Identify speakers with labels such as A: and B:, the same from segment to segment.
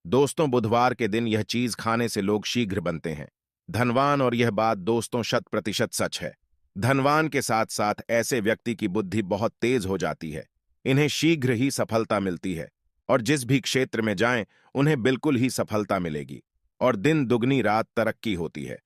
A: दोस्तों, बुधवार के दिन यह चीज खाने से लोग शीघ्र बनते हैं धनवान, और यह बात दोस्तों 100% सच है। धनवान के साथ साथ ऐसे व्यक्ति की बुद्धि बहुत तेज हो जाती है। इन्हें शीघ्र ही सफलता मिलती है और जिस भी क्षेत्र में जाएं उन्हें बिल्कुल ही सफलता मिलेगी और दिन दुगनी रात तरक्की होती है।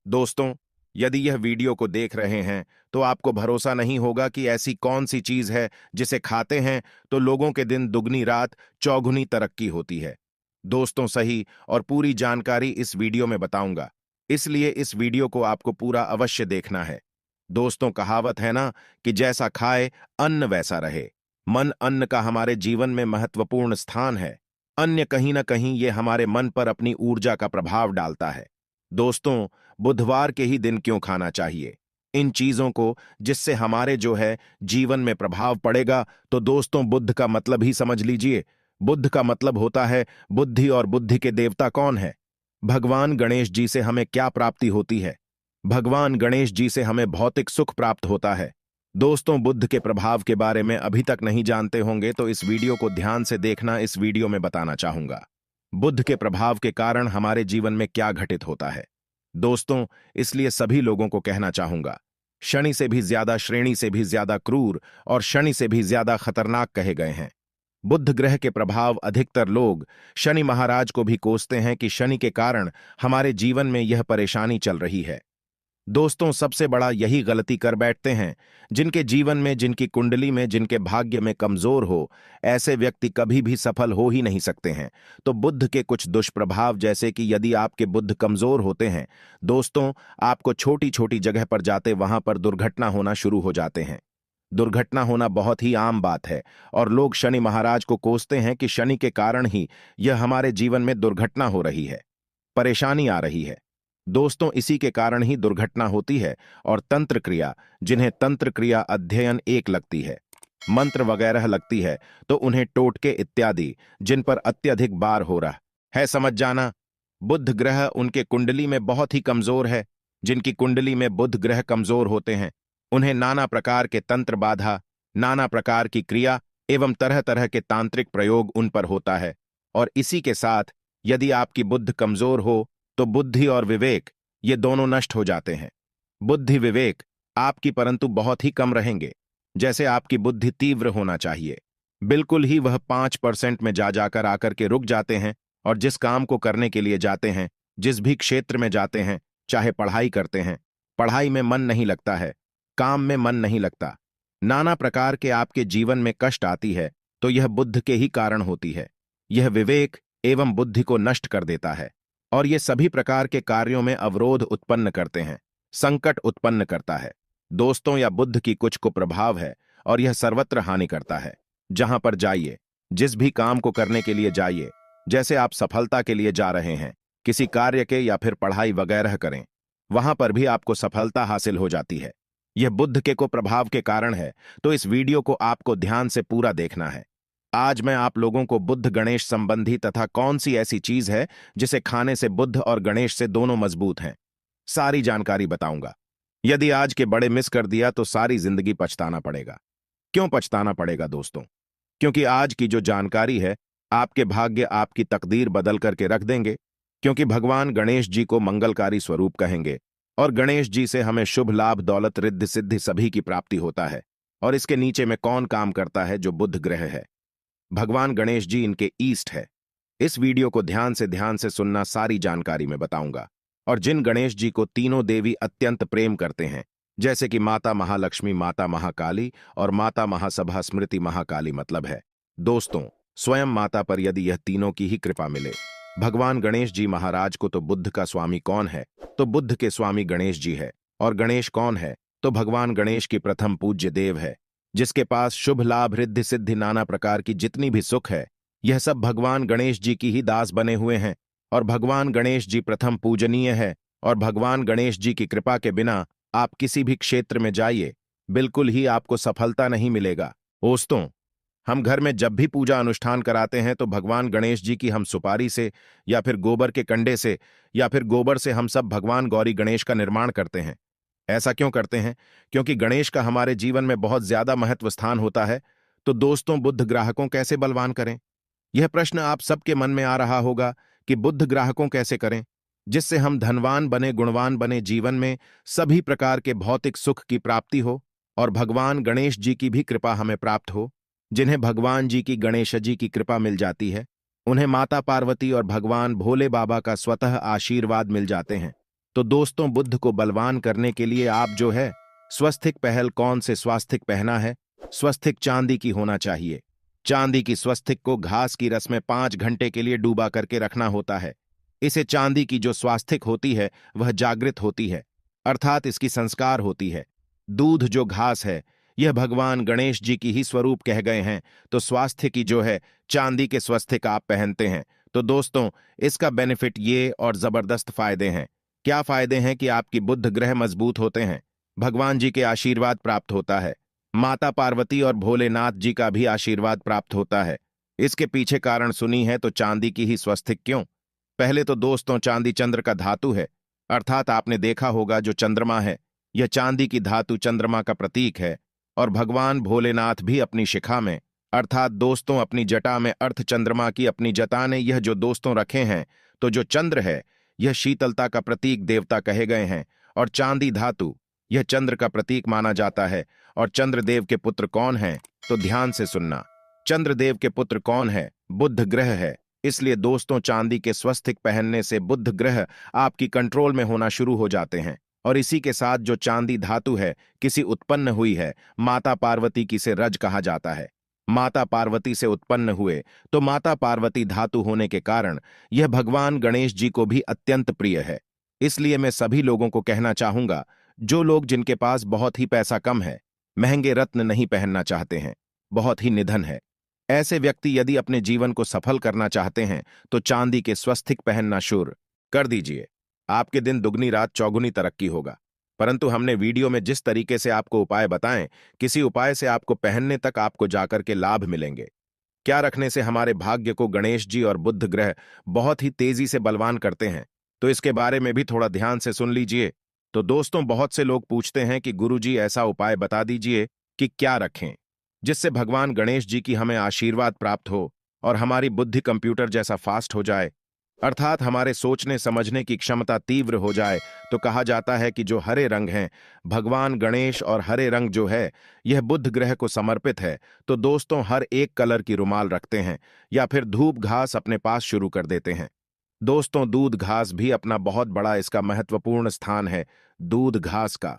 A: दोस्तों, यदि यह वीडियो को देख रहे हैं तो आपको भरोसा नहीं होगा कि ऐसी कौन सी चीज है जिसे खाते हैं तो लोगों के दिन दुगनी रात चौगुनी तरक्की होती है। दोस्तों, सही और पूरी जानकारी इस वीडियो में बताऊंगा, इसलिए इस वीडियो को आपको पूरा अवश्य देखना है। दोस्तों, कहावत है ना कि जैसा खाए अन्न वैसा रहे। मन अन्न का हमारे जीवन में महत्वपूर्ण स्थान है। अन्य कहीं ना कहीं ये हमारे मन पर अपनी ऊर्जा का प्रभाव डालता है। दोस्तों, बुधवार के ही दिन क्यों खाना चाहिए इन चीजों को जिससे हमारे जो है जीवन में प्रभाव पड़ेगा? तो दोस्तों, बुद्ध का मतलब ही समझ लीजिए। बुद्ध का मतलब होता है बुद्धि, और बुद्धि के देवता कौन है? भगवान गणेश जी से हमें क्या प्राप्ति होती है? भगवान गणेश जी से हमें भौतिक सुख प्राप्त होता है। दोस्तों, बुद्ध के प्रभाव के बारे में अभी तक नहीं जानते होंगे तो इस वीडियो को ध्यान से देखना। इस वीडियो में बताना चाहूंगा बुद्ध के प्रभाव के कारण हमारे जीवन में क्या घटित होता है। दोस्तों, इसलिए सभी लोगों को कहना चाहूंगा, शनि से भी ज्यादा, श्रेणी से भी ज्यादा क्रूर और शनि से भी ज्यादा खतरनाक कहे गए हैं। बुध ग्रह के प्रभाव अधिकतर लोग शनि महाराज को भी कोसते हैं कि शनि के कारण हमारे जीवन में यह परेशानी चल रही है। दोस्तों, सबसे बड़ा यही गलती कर बैठते हैं जिनके जीवन में, जिनकी कुंडली में, जिनके भाग्य में कमजोर हो, ऐसे व्यक्ति कभी भी सफल हो ही नहीं सकते हैं। तो बुध के कुछ दुष्प्रभाव, जैसे कि यदि आपके बुध कमजोर होते हैं दोस्तों, आपको छोटी छोटी जगह पर जाते वहां पर दुर्घटना होना शुरू हो जाते हैं। दुर्घटना होना बहुत ही आम बात है और लोग शनि महाराज को कोसते हैं कि शनि के कारण ही यह हमारे जीवन में दुर्घटना हो रही है, परेशानी आ रही है। दोस्तों, इसी के कारण ही दुर्घटना होती है। और तंत्र क्रिया, जिन्हें तंत्र क्रिया अध्ययन एक लगती है, मंत्र वगैरह लगती है, तो उन्हें टोटके इत्यादि जिन पर अत्यधिक बार हो रहा है, समझ जाना। बुध ग्रह उनके कुंडली में बहुत ही कमजोर है। जिनकी कुंडली में बुध ग्रह कमजोर होते हैं उन्हें नाना प्रकार के तंत्र बाधा, नाना प्रकार की क्रिया एवं तरह तरह के तांत्रिक प्रयोग उन पर होता है। और इसी के साथ यदि आपकी बुद्ध कमजोर हो तो बुद्धि और विवेक ये दोनों नष्ट हो जाते हैं। बुद्धि विवेक आपकी परंतु बहुत ही कम रहेंगे। जैसे आपकी बुद्धि तीव्र होना चाहिए, बिल्कुल ही वह 5% में जा जाकर आकर के रुक जाते हैं। और जिस काम को करने के लिए जाते हैं, जिस भी क्षेत्र में जाते हैं, चाहे पढ़ाई करते हैं, पढ़ाई में मन नहीं लगता है, काम में मन नहीं लगता, नाना प्रकार के आपके जीवन में कष्ट आती है, तो यह बुद्ध के ही कारण होती है। यह विवेक एवं बुद्धि को नष्ट कर देता है और ये सभी प्रकार के कार्यों में अवरोध उत्पन्न करते हैं, संकट उत्पन्न करता है। दोस्तों, यह बुद्ध की कुछ कुप्रभाव है और यह सर्वत्र हानि करता है। जहां पर जाइए, जिस भी काम को करने के लिए जाइए, जैसे आप सफलता के लिए जा रहे हैं, किसी कार्य के या फिर पढ़ाई वगैरह करें, वहां पर भी आपको सफलता हासिल हो जाती है। यह बुद्ध के को प्रभाव के कारण है। तो इस वीडियो को आपको ध्यान से पूरा देखना है। आज मैं आप लोगों को बुद्ध गणेश संबंधी तथा कौन सी ऐसी चीज है जिसे खाने से बुद्ध और गणेश से दोनों मजबूत हैं, सारी जानकारी बताऊंगा। यदि आज के बड़े मिस कर दिया तो सारी जिंदगी पछताना पड़ेगा। क्यों पछताना पड़ेगा दोस्तों? क्योंकि आज की जो जानकारी है आपके भाग्य, आपकी तकदीर बदल करके रख देंगे। क्योंकि भगवान गणेश जी को मंगलकारी स्वरूप कहेंगे और गणेश जी से हमें शुभ लाभ, दौलत, रिद्धि सिद्धि सभी की प्राप्ति होता है। और इसके नीचे में कौन काम करता है? जो बुध ग्रह है, भगवान गणेश जी इनके ईस्ट है। इस वीडियो को ध्यान से सुनना, सारी जानकारी में बताऊंगा। और जिन गणेश जी को तीनों देवी अत्यंत प्रेम करते हैं, जैसे कि माता महालक्ष्मी, माता महाकाली और माता महासभा स्मृति महाकाली, मतलब है दोस्तों स्वयं माता पर यदि यह तीनों की ही कृपा मिले, भगवान गणेश जी महाराज को, तो बुद्ध का स्वामी कौन है? तो बुद्ध के स्वामी गणेश जी है। और गणेश कौन है? तो भगवान गणेश की प्रथम पूज्य देव है, जिसके पास शुभ लाभ, रिद्धि सिद्धि, नाना प्रकार की जितनी भी सुख है, यह सब भगवान गणेश जी की ही दास बने हुए हैं। और भगवान गणेश जी प्रथम पूजनीय है। और भगवान गणेश जी की कृपा के बिना आप किसी भी क्षेत्र में जाइए, बिल्कुल ही आपको सफलता नहीं मिलेगा। दोस्तों, हम घर में जब भी पूजा अनुष्ठान कराते हैं तो भगवान गणेश जी की हम सुपारी से या फिर गोबर के कंडे से या फिर गोबर से हम सब भगवान गौरी गणेश का निर्माण करते हैं। ऐसा क्यों करते हैं? क्योंकि गणेश का हमारे जीवन में बहुत ज्यादा महत्व स्थान होता है। तो दोस्तों, बुद्ध ग्राहकों कैसे बलवान करें? यह प्रश्न आप सबके मन में आ रहा होगा कि बुद्ध ग्राहकों कैसे करें जिससे हम धनवान बने, गुणवान बने, जीवन में सभी प्रकार के भौतिक सुख की प्राप्ति हो और भगवान गणेश जी की भी कृपा हमें प्राप्त हो। जिन्हें भगवान जी की, गणेश जी की कृपा मिल जाती है, उन्हें माता पार्वती और भगवान भोले बाबा का स्वतः आशीर्वाद मिल जाते हैं। तो दोस्तों, बुद्ध को बलवान करने के लिए आप जो है स्वस्तिक पहल कौन से स्वास्तिक पहना है? स्वस्तिक चांदी की होना चाहिए। चांदी की स्वस्तिक को घास की रस में 5 घंटे के लिए डूबा करके रखना होता है। इसे चांदी की जो स्वास्तिक होती है वह जागृत होती है, अर्थात इसकी संस्कार होती है। दूध जो घास है यह भगवान गणेश जी की ही स्वरूप कह गए हैं, तो स्वास्थ्य की जो है चांदी के स्वस्तिक आप पहनते हैं। तो दोस्तों, इसका बेनिफिट ये और जबरदस्त फायदे हैं। क्या फायदे हैं कि आपकी बुद्ध ग्रह मजबूत होते हैं, भगवान जी के आशीर्वाद प्राप्त होता है, माता पार्वती और भोलेनाथ जी का भी आशीर्वाद प्राप्त होता है। इसके पीछे कारण सुनी है तो चांदी की ही स्वस्तिक क्यों? पहले तो दोस्तों, चांदी चंद्र का धातु है, अर्थात आपने देखा होगा जो चंद्रमा है यह चांदी की धातु चंद्रमा का प्रतीक है। और भगवान भोलेनाथ भी अपनी शिखा में, अर्थात दोस्तों अपनी जटा में अर्थ चंद्रमा की अपनी जटा ने यह जो दोस्तों रखे हैं, तो जो चंद्र है यह शीतलता का प्रतीक देवता कहे गए हैं और चांदी धातु यह चंद्र का प्रतीक माना जाता है। और चंद्रदेव के पुत्र कौन हैं? तो ध्यान से सुनना, चंद्रदेव के पुत्र कौन है? बुद्ध ग्रह है। इसलिए दोस्तों, चांदी के स्वस्तिक पहनने से बुद्ध ग्रह आपकी कंट्रोल में होना शुरू हो जाते हैं। और इसी के साथ जो चांदी धातु है किसी उत्पन्न हुई है, माता पार्वती की से रज कहा जाता है। माता पार्वती से उत्पन्न हुए तो माता पार्वती धातु होने के कारण यह भगवान गणेश जी को भी अत्यंत प्रिय है। इसलिए मैं सभी लोगों को कहना चाहूंगा, जो लोग जिनके पास बहुत ही पैसा कम है, महंगे रत्न नहीं पहनना चाहते हैं, बहुत ही निधन है, ऐसे व्यक्ति यदि अपने जीवन को सफल करना चाहते हैं तो चांदी के स्वस्तिक पहनना शुरू कर दीजिए। आपके दिन दुगनी रात चौगुनी तरक्की होगा। परंतु हमने वीडियो में जिस तरीके से आपको उपाय बताएं, किसी उपाय से आपको पहनने तक आपको जाकर के लाभ मिलेंगे। क्या रखने से हमारे भाग्य को गणेश जी और बुद्ध ग्रह बहुत ही तेजी से बलवान करते हैं, तो इसके बारे में भी थोड़ा ध्यान से सुन लीजिए। तो दोस्तों, बहुत से लोग पूछते हैं कि गुरुजी ऐसा उपाय बता दीजिए कि क्या रखें जिससे भगवान गणेश जी की हमें आशीर्वाद प्राप्त हो और हमारी बुद्धि कंप्यूटर जैसा फास्ट हो जाए, अर्थात हमारे सोचने समझने की क्षमता तीव्र हो जाए। तो कहा जाता है कि जो हरे रंग हैं, भगवान गणेश और हरे रंग जो है यह बुध ग्रह को समर्पित है। तो दोस्तों, हर एक कलर की रुमाल रखते हैं या फिर धूप घास अपने पास शुरू कर देते हैं। दोस्तों, दूध घास भी अपना बहुत बड़ा इसका महत्वपूर्ण स्थान है। दूध घास का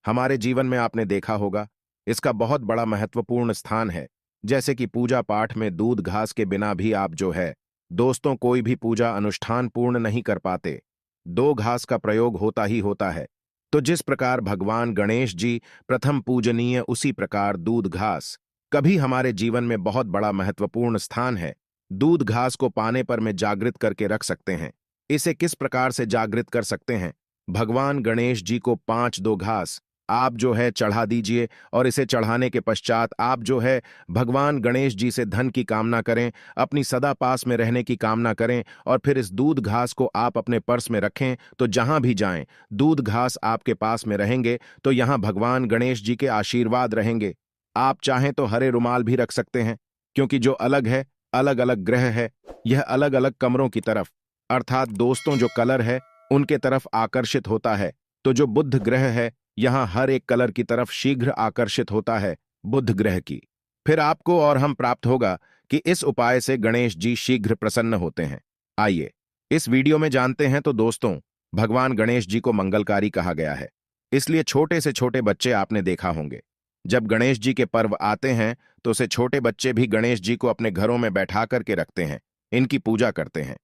A: हमारे जीवन में आपने देखा होगा, इसका बहुत बड़ा महत्वपूर्ण स्थान है। जैसे कि पूजा पाठ में दूध घास के बिना भी आप जो है दोस्तों कोई भी पूजा अनुष्ठान पूर्ण नहीं कर पाते। दो घास का प्रयोग होता ही होता है। तो जिस प्रकार भगवान गणेश जी प्रथम पूजनीय, उसी प्रकार दूध घास कभी हमारे जीवन में बहुत बड़ा महत्वपूर्ण स्थान है। दूध घास को पाने पर में जागृत करके रख सकते हैं। इसे किस प्रकार से जागृत कर सकते हैं? भगवान गणेश जी को 5 घास आप जो है चढ़ा दीजिए और इसे चढ़ाने के पश्चात आप जो है भगवान गणेश जी से धन की कामना करें, अपनी सदा पास में रहने की कामना करें और फिर इस दूध घास को आप अपने पर्स में रखें। तो जहां भी जाएं, दूध घास आपके पास में रहेंगे तो यहां भगवान गणेश जी के आशीर्वाद रहेंगे। आप चाहें तो हरे रुमाल भी रख सकते हैं, क्योंकि जो अलग है, अलग अलग ग्रह है, यह अलग अलग कमरों की तरफ, अर्थात दोस्तों जो कलर है उनके तरफ आकर्षित होता है। तो जो बुध ग्रह है यहां हर एक कलर की तरफ शीघ्र आकर्षित होता है बुध ग्रह की। फिर आपको और हम प्राप्त होगा कि इस उपाय से गणेश जी शीघ्र प्रसन्न होते हैं। आइए इस वीडियो में जानते हैं। तो दोस्तों, भगवान गणेश जी को मंगलकारी कहा गया है, इसलिए छोटे से छोटे बच्चे आपने देखा होंगे, जब गणेश जी के पर्व आते हैं तो उसे छोटे बच्चे भी गणेश जी को अपने घरों में बैठा करके रखते हैं, इनकी पूजा करते हैं।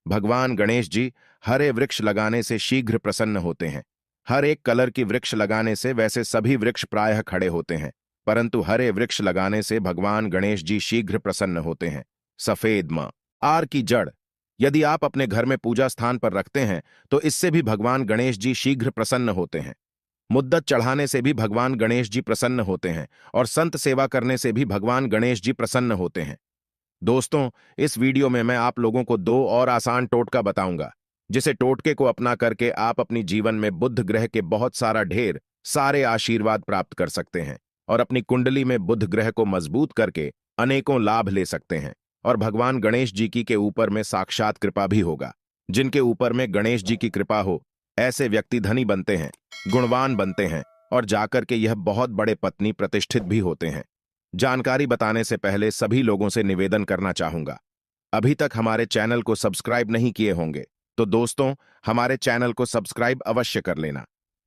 A: भगवान गणेश जी हरे वृक्ष लगाने से शीघ्र प्रसन्न होते हैं। हर एक कलर की वृक्ष लगाने से वैसे सभी वृक्ष प्रायः खड़े होते हैं, परंतु हरे वृक्ष लगाने से भगवान गणेश जी शीघ्र प्रसन्न होते हैं। सफेद मां आर की जड़ यदि आप अपने घर में पूजा स्थान पर रखते हैं तो इससे भी भगवान गणेश जी शीघ्र प्रसन्न होते हैं। मुद्दत चढ़ाने से भी भगवान गणेश जी प्रसन्न होते हैं और संत सेवा करने से भी भगवान गणेश जी प्रसन्न होते हैं। दोस्तों, इस वीडियो में मैं आप लोगों को 2 और आसान टोटका बताऊंगा, जिसे टोटके को अपना करके आप अपनी जीवन में बुध ग्रह के बहुत सारा ढेर सारे आशीर्वाद प्राप्त कर सकते हैं और अपनी कुंडली में बुध ग्रह को मजबूत करके अनेकों लाभ ले सकते हैं। और भगवान गणेश जी की के ऊपर में साक्षात कृपा भी होगा। जिनके ऊपर में गणेश जी की कृपा हो, ऐसे व्यक्ति धनी बनते हैं, गुणवान बनते हैं और जाकर के यह बहुत बड़े पत्नी प्रतिष्ठित भी होते हैं। जानकारी बताने से पहले सभी लोगों से निवेदन करना चाहूंगा, अभी तक हमारे चैनल को सब्सक्राइब नहीं किए होंगे तो दोस्तों हमारे चैनल को सब्सक्राइब अवश्य कर लेना।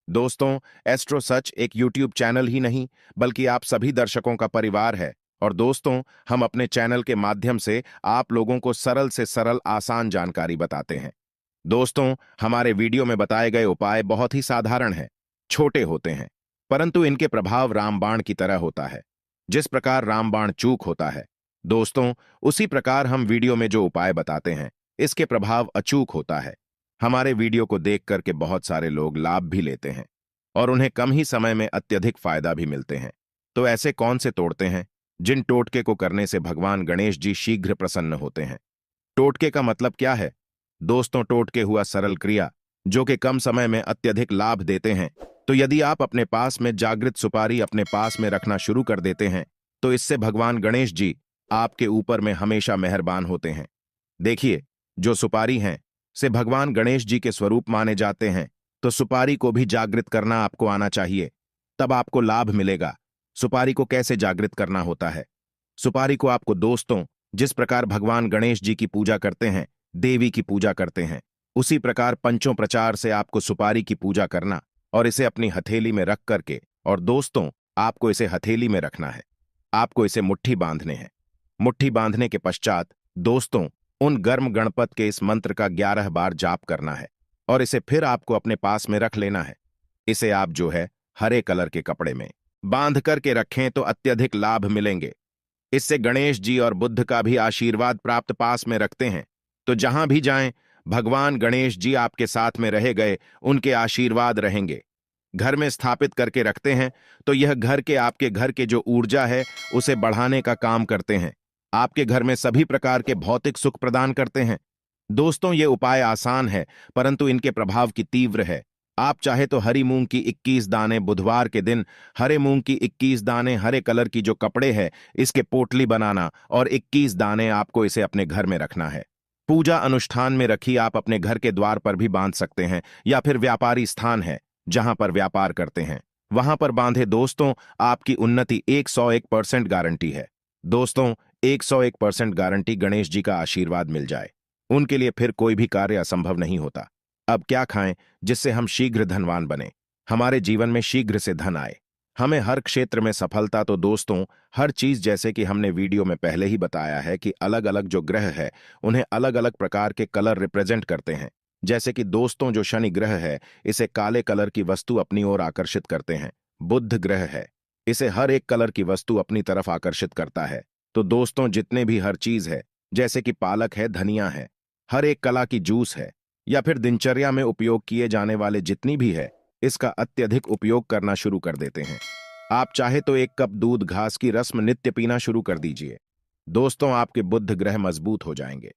A: दोस्तों, एस्ट्रो सच एक यूट्यूब चैनल ही नहीं बल्कि आप सभी दर्शकों का परिवार है और दोस्तों हम अपने चैनल के माध्यम से आप लोगों को सरल से सरल आसान जानकारी बताते हैं। दोस्तों, हमारे वीडियो में बताए गए उपाय बहुत ही साधारण हैं, छोटे होते हैं, परंतु इनके प्रभाव रामबाण की तरह होता है। जिस प्रकार रामबाण चूक होता है दोस्तों, उसी प्रकार हम वीडियो में जो उपाय बताते हैं इसके प्रभाव अचूक होता है। हमारे वीडियो को देख करके बहुत सारे लोग लाभ भी लेते हैं और उन्हें कम ही समय में अत्यधिक फायदा भी मिलते हैं। तो ऐसे कौन से तोड़ते हैं जिन टोटके को करने से भगवान गणेश जी शीघ्र प्रसन्न होते हैं? टोटके का मतलब क्या है दोस्तों? टोटके हुआ सरल क्रिया जो कि कम समय में अत्यधिक लाभ देते हैं। तो यदि आप अपने पास में जागृत सुपारी अपने पास में रखना शुरू कर देते हैं तो इससे भगवान गणेश जी आपके ऊपर में हमेशा मेहरबान होते हैं। देखिए, जो सुपारी हैं से भगवान गणेश जी के स्वरूप माने जाते हैं, तो सुपारी को भी जागृत करना आपको आना चाहिए, तब आपको लाभ मिलेगा। सुपारी को कैसे जागृत करना होता है? सुपारी को आपको दोस्तों जिस प्रकार भगवान गणेश जी की पूजा करते हैं, देवी की पूजा करते हैं, उसी प्रकार पंचों प्रचार से आपको सुपारी की पूजा करना और इसे अपनी हथेली में रख करके, और दोस्तों आपको इसे हथेली में रखना है, आपको इसे मुट्ठी बांधने हैं। मुट्ठी बांधने के पश्चात दोस्तों उन गर्म गणपत के इस मंत्र का 11 बार जाप करना है और इसे फिर आपको अपने पास में रख लेना है। इसे आप जो है हरे कलर के कपड़े में बांध करके रखें तो अत्यधिक लाभ मिलेंगे। इससे गणेश जी और बुद्ध का भी आशीर्वाद प्राप्त पास में रखते हैं, तो जहां भी जाएं भगवान गणेश जी आपके साथ में रहे गए, उनके आशीर्वाद रहेंगे। घर में स्थापित करके रखते हैं तो यह घर के आपके घर के जो ऊर्जा है उसे बढ़ाने का काम करते हैं, आपके घर में सभी प्रकार के भौतिक सुख प्रदान करते हैं। दोस्तों, ये उपाय आसान है परंतु इनके प्रभाव की तीव्र है। आप चाहे तो हरी मूंग की 21 दाने बुधवार के दिन, हरे मूंग की 21 दाने हरे कलर की जो कपड़े है इसके पोटली बनाना और 21 दाने आपको इसे अपने घर में रखना है। पूजा अनुष्ठान में रखी आप अपने घर के द्वार पर भी बांध सकते हैं या फिर व्यापारी स्थान है जहां पर व्यापार करते हैं वहां पर बांधे। दोस्तों, आपकी उन्नति 101% गारंटी है। दोस्तों, 101% गारंटी गणेश जी का आशीर्वाद मिल जाए, उनके लिए फिर कोई भी कार्य असंभव नहीं होता। अब क्या खाएं जिससे हम शीघ्र धनवान बने, हमारे जीवन में शीघ्र से धन आए, हमें हर क्षेत्र में सफलता? तो दोस्तों, हर चीज जैसे कि हमने वीडियो में पहले ही बताया है कि अलग अलग जो ग्रह है उन्हें अलग अलग प्रकार के कलर रिप्रेजेंट करते हैं। जैसे कि दोस्तों जो शनि ग्रह है इसे काले कलर की वस्तु अपनी ओर आकर्षित करते हैं। बुध ग्रह है, इसे हर एक कलर की वस्तु अपनी तरफ आकर्षित करता है। तो दोस्तों, जितने भी हर चीज है जैसे कि पालक है, धनिया है, हर एक कला की जूस है या फिर दिनचर्या में उपयोग किए जाने वाले जितनी भी है, इसका अत्यधिक उपयोग करना शुरू कर देते हैं। आप चाहे तो 1 कप दूध घास की रस्म नित्य पीना शुरू कर दीजिए। दोस्तों, आपके बुध ग्रह मजबूत हो जाएंगे,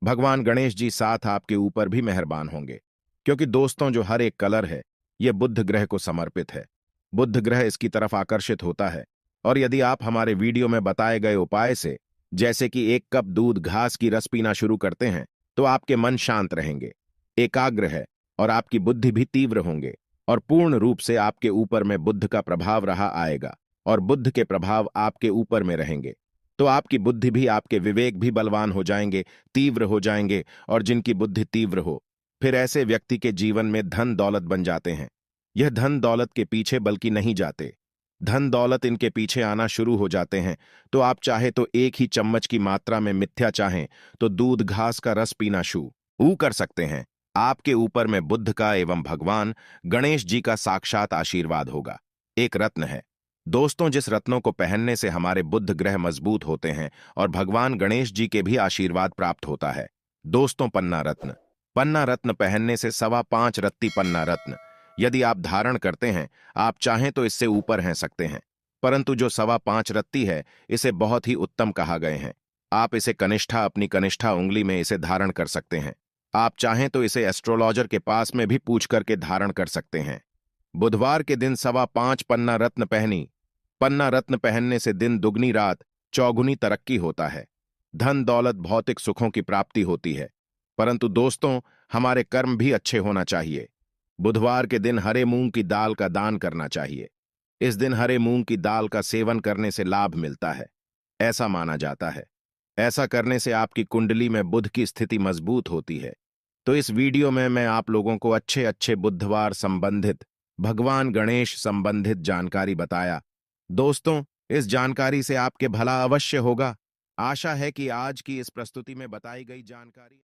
A: भगवान गणेश जी साथ आपके ऊपर भी मेहरबान होंगे, क्योंकि दोस्तों जो हर एक कलर है यह बुध ग्रह को समर्पित है। बुध ग्रह इसकी तरफ आकर्षित होता है और यदि आप हमारे वीडियो में बताए गए उपाय से जैसे कि 1 कप दूध घास की रस पीना शुरू करते हैं तो आपके मन शांत रहेंगे, एकाग्र है और आपकी बुद्धि भी तीव्र होंगे और पूर्ण रूप से आपके ऊपर में बुद्ध का प्रभाव रहा आएगा और बुद्ध के प्रभाव आपके ऊपर में रहेंगे। तो आपकी बुद्धि भी, आपके विवेक भी बलवान हो जाएंगे, तीव्र हो जाएंगे। और जिनकी बुद्धि तीव्र हो फिर ऐसे व्यक्ति के जीवन में धन दौलत बन जाते हैं। यह धन दौलत के पीछे बल्कि नहीं जाते, धन दौलत इनके पीछे आना शुरू हो जाते हैं। तो आप चाहे तो 1 ही चम्मच की मात्रा में मिथ्या चाहें तो दूध घास का रस पीना शुरू कर सकते हैं। आपके ऊपर में बुद्ध का एवं भगवान गणेश जी का साक्षात आशीर्वाद होगा। एक रत्न है दोस्तों, जिस रत्नों को पहनने से हमारे बुद्ध ग्रह मजबूत होते हैं और भगवान गणेश जी के भी आशीर्वाद प्राप्त होता है। दोस्तों, पन्ना रत्न। पन्ना रत्न पहनने से 5.25 रत्ती पन्ना रत्न यदि आप धारण करते हैं, आप चाहें तो इससे ऊपर हैं सकते हैं, परंतु जो 5.25 रत्ती है इसे बहुत ही उत्तम कहा गए हैं। आप इसे कनिष्ठा, अपनी कनिष्ठा उंगली में इसे धारण कर सकते हैं। आप चाहें तो इसे एस्ट्रोलॉजर के पास में भी पूछ करके धारण कर सकते हैं। बुधवार के दिन 5.25 पन्ना रत्न पहनी। पन्ना रत्न पहनने से दिन दुगनी रात चौगुनी तरक्की होता है। धन दौलत भौतिक सुखों की प्राप्ति होती है, परंतु दोस्तों, हमारे कर्म भी अच्छे होना चाहिए। बुधवार के दिन हरे मूंग की दाल का दान करना चाहिए। इस दिन हरे मूंग की दाल का सेवन करने से लाभ मिलता है, ऐसा माना जाता है। ऐसा करने से आपकी कुंडली में बुध की स्थिति मजबूत होती है। तो इस वीडियो में मैं आप लोगों को अच्छे अच्छे बुधवार संबंधित, भगवान गणेश संबंधित जानकारी बताया। दोस्तों, इस जानकारी से आपके भला अवश्य होगा। आशा है कि आज की इस प्रस्तुति में बताई गई जानकारी